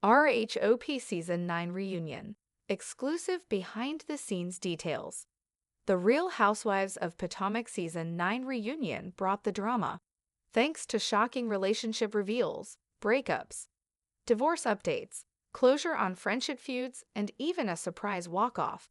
RHOP Season 9 Reunion. Exclusive behind-the-scenes details. The Real Housewives of Potomac Season 9 reunion brought the drama, thanks to shocking relationship reveals, breakups, divorce updates, closure on friendship feuds, and even a surprise walk-off.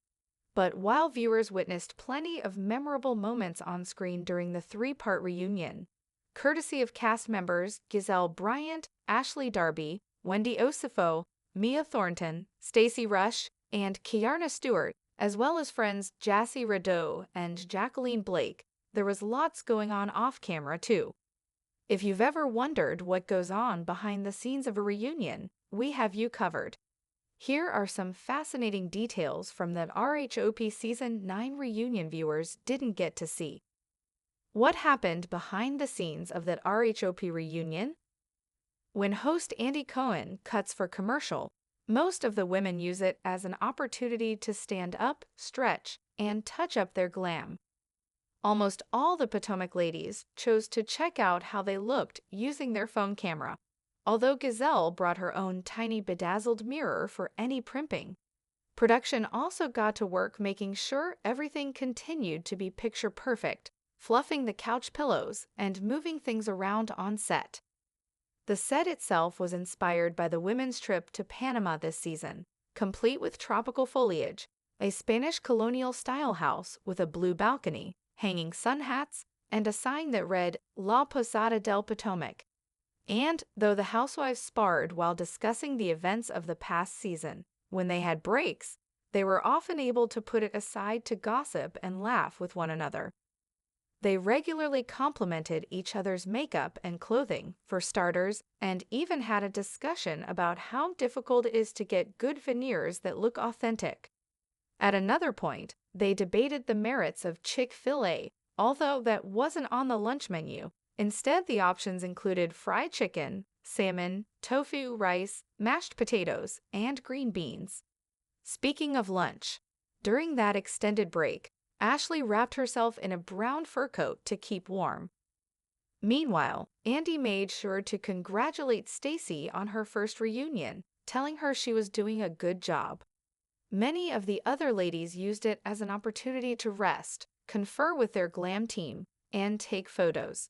But while viewers witnessed plenty of memorable moments on screen during the three-part reunion, courtesy of cast members Gizelle Bryant, Ashley Darby, Wendy Osifo, Mia Thornton, Stacey Rush, and Kiarna Stewart, as well as friends Jassy Rideau and Jacqueline Blake, there was lots going on off-camera too. If you've ever wondered what goes on behind the scenes of a reunion, we have you covered. Here are some fascinating details from that RHOP Season 9 reunion viewers didn't get to see. What happened behind the scenes of that RHOP reunion? When host Andy Cohen cuts for commercial, most of the women use it as an opportunity to stand up, stretch, and touch up their glam. Almost all the Potomac ladies chose to check out how they looked using their phone camera, although Gizelle brought her own tiny bedazzled mirror for any primping. Production also got to work making sure everything continued to be picture perfect, fluffing the couch pillows and moving things around on set. The set itself was inspired by the women's trip to Panama this season, complete with tropical foliage, a Spanish colonial-style house with a blue balcony, hanging sun hats, and a sign that read La Posada del Potomac. And though the housewives sparred while discussing the events of the past season, when they had breaks, they were often able to put it aside to gossip and laugh with one another. They regularly complimented each other's makeup and clothing, for starters, and even had a discussion about how difficult it is to get good veneers that look authentic. At another point, they debated the merits of Chick-fil-A, although that wasn't on the lunch menu. Instead, the options included fried chicken, salmon, tofu, rice, mashed potatoes, and green beans. Speaking of lunch, during that extended break, Ashley wrapped herself in a brown fur coat to keep warm. Meanwhile, Andy made sure to congratulate Stacey on her first reunion, telling her she was doing a good job. Many of the other ladies used it as an opportunity to rest, confer with their glam team, and take photos.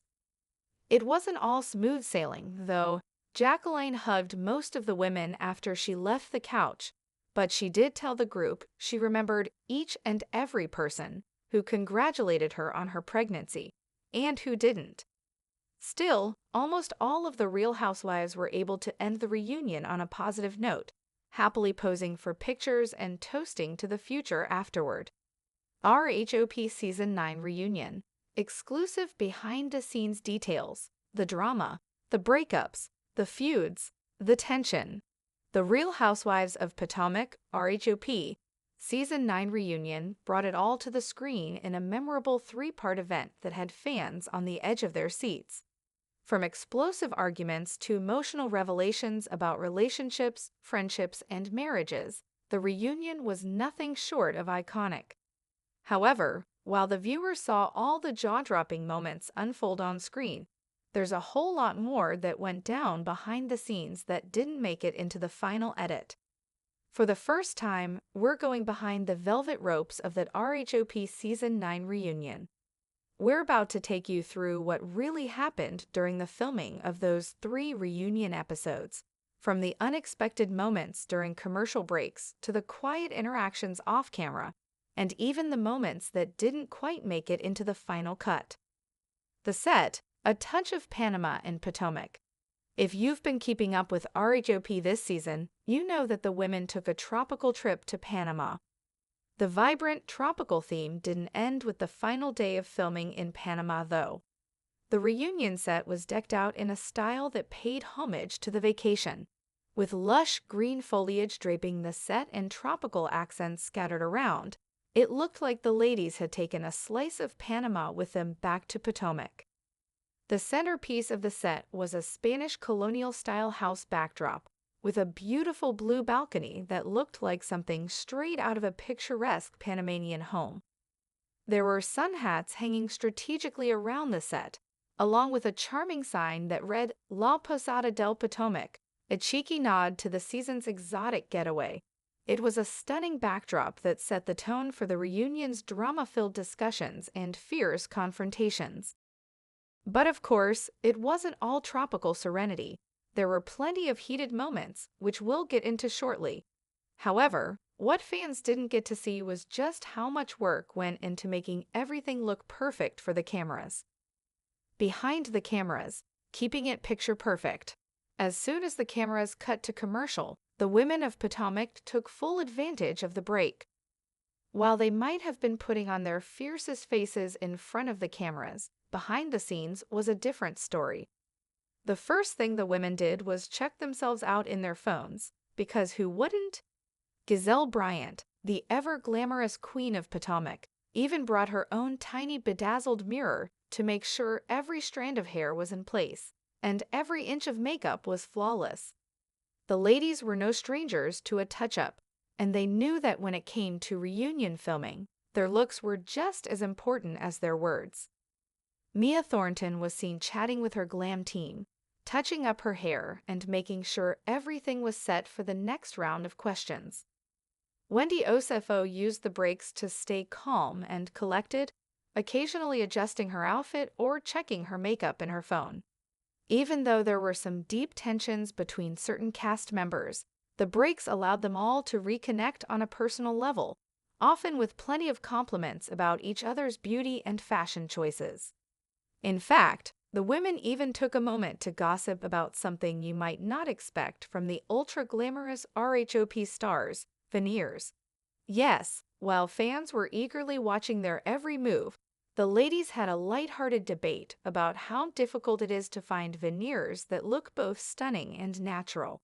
It wasn't all smooth sailing, though. Jacqueline hugged most of the women after she left the couch, but she did tell the group she remembered each and every person who congratulated her on her pregnancy, and who didn't. Still, almost all of the Real Housewives were able to end the reunion on a positive note, happily posing for pictures and toasting to the future afterward. RHOP Season 9 Reunion. Exclusive behind-the-scenes details, the drama, the breakups, the feuds, the tension. The Real Housewives of Potomac, RHOP, Season 9 reunion brought it all to the screen in a memorable three-part event that had fans on the edge of their seats. From explosive arguments to emotional revelations about relationships, friendships, and marriages, the reunion was nothing short of iconic. However, while the viewers saw all the jaw-dropping moments unfold on screen, there's a whole lot more that went down behind the scenes that didn't make it into the final edit. For the first time, we're going behind the velvet ropes of that RHOP Season 9 reunion. We're about to take you through what really happened during the filming of those 3 reunion episodes, from the unexpected moments during commercial breaks to the quiet interactions off-camera, and even the moments that didn't quite make it into the final cut. The set, a touch of Panama and Potomac. If you've been keeping up with RHOP this season, you know that the women took a tropical trip to Panama. The vibrant tropical theme didn't end with the final day of filming in Panama, though. The reunion set was decked out in a style that paid homage to the vacation, with lush green foliage draping the set and tropical accents scattered around. It looked like the ladies had taken a slice of Panama with them back to Potomac. The centerpiece of the set was a Spanish colonial-style house backdrop, with a beautiful blue balcony that looked like something straight out of a picturesque Panamanian home. There were sun hats hanging strategically around the set, along with a charming sign that read La Posada del Potomac, a cheeky nod to the season's exotic getaway. It was a stunning backdrop that set the tone for the reunion's drama-filled discussions and fierce confrontations. But of course, it wasn't all tropical serenity. There were plenty of heated moments, which we'll get into shortly. However, what fans didn't get to see was just how much work went into making everything look perfect for the cameras. Behind the cameras, keeping it picture perfect. As soon as the cameras cut to commercial, the women of Potomac took full advantage of the break. While they might have been putting on their fiercest faces in front of the cameras, behind the scenes was a different story. The first thing the women did was check themselves out in their phones, because who wouldn't? Gizelle Bryant, the ever-glamorous queen of Potomac, even brought her own tiny bedazzled mirror to make sure every strand of hair was in place, and every inch of makeup was flawless. The ladies were no strangers to a touch-up, and they knew that when it came to reunion filming, their looks were just as important as their words. Mia Thornton was seen chatting with her glam team, touching up her hair and making sure everything was set for the next round of questions. Wendy Osefo used the breaks to stay calm and collected, occasionally adjusting her outfit or checking her makeup in her phone. Even though there were some deep tensions between certain cast members, the breaks allowed them all to reconnect on a personal level, often with plenty of compliments about each other's beauty and fashion choices. In fact, the women even took a moment to gossip about something you might not expect from the ultra-glamorous RHOP stars, veneers. Yes, while fans were eagerly watching their every move, the ladies had a lighthearted debate about how difficult it is to find veneers that look both stunning and natural.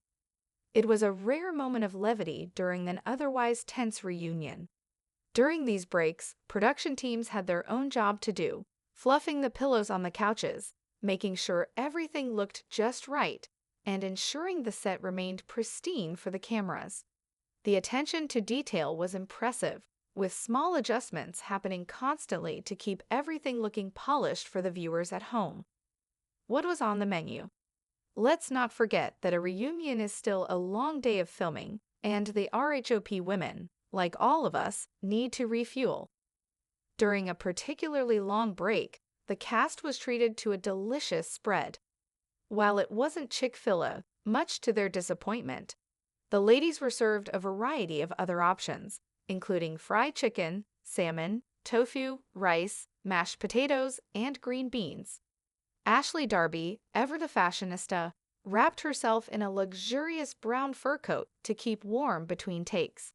It was a rare moment of levity during an otherwise tense reunion. During these breaks, production teams had their own job to do, fluffing the pillows on the couches, making sure everything looked just right, and ensuring the set remained pristine for the cameras. The attention to detail was impressive, with small adjustments happening constantly to keep everything looking polished for the viewers at home. What was on the menu? Let's not forget that a reunion is still a long day of filming, and the RHOP women, like all of us, need to refuel. During a particularly long break, the cast was treated to a delicious spread. While it wasn't Chick-fil-A, much to their disappointment, the ladies were served a variety of other options, including fried chicken, salmon, tofu, rice, mashed potatoes, and green beans. Ashley Darby, ever the fashionista, wrapped herself in a luxurious brown fur coat to keep warm between takes.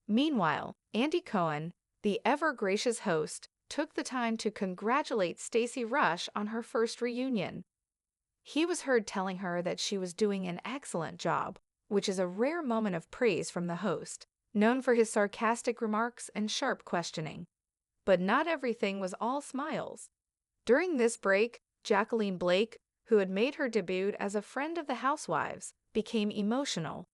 Meanwhile, Andy Cohen, the ever-gracious host, took the time to congratulate Stacey Rush on her first reunion. He was heard telling her that she was doing an excellent job, which is a rare moment of praise from the host, known for his sarcastic remarks and sharp questioning. But not everything was all smiles. During this break, Jacqueline Blake, who had made her debut as a friend of the Housewives, became emotional.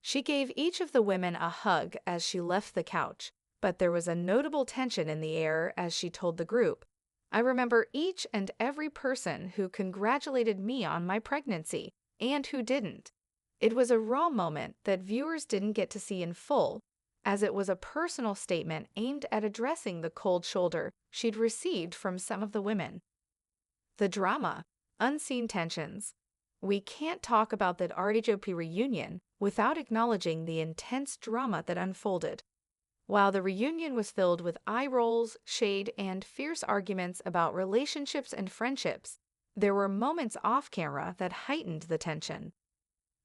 She gave each of the women a hug as she left the couch, but there was a notable tension in the air as she told the group, "I remember each and every person who congratulated me on my pregnancy, and who didn't." It was a raw moment that viewers didn't get to see in full, as it was a personal statement aimed at addressing the cold shoulder she'd received from some of the women. The drama, unseen tensions. We can't talk about that RHOP reunion without acknowledging the intense drama that unfolded. While the reunion was filled with eye rolls, shade, and fierce arguments about relationships and friendships, there were moments off-camera that heightened the tension.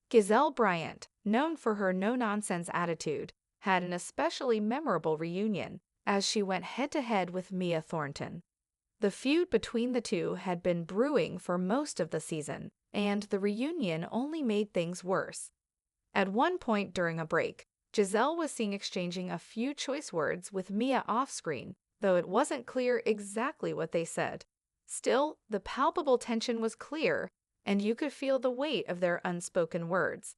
Gizelle Bryant, known for her no-nonsense attitude, had an especially memorable reunion as she went head-to-head with Mia Thornton. The feud between the two had been brewing for most of the season, and the reunion only made things worse. At one point during a break, Giselle was seen exchanging a few choice words with Mia off-screen, though it wasn't clear exactly what they said. Still, the palpable tension was clear, and you could feel the weight of their unspoken words.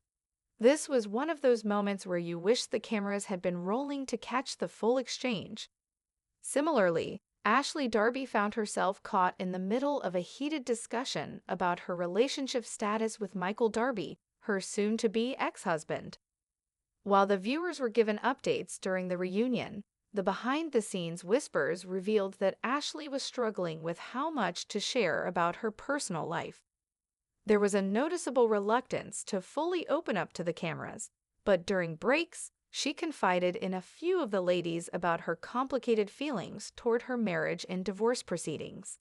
This was one of those moments where you wish the cameras had been rolling to catch the full exchange. Similarly, Ashley Darby found herself caught in the middle of a heated discussion about her relationship status with Michael Darby, her soon-to-be ex-husband. While the viewers were given updates during the reunion, the behind-the-scenes whispers revealed that Ashley was struggling with how much to share about her personal life. There was a noticeable reluctance to fully open up to the cameras, but during breaks, she confided in a few of the ladies about her complicated feelings toward her marriage and divorce proceedings.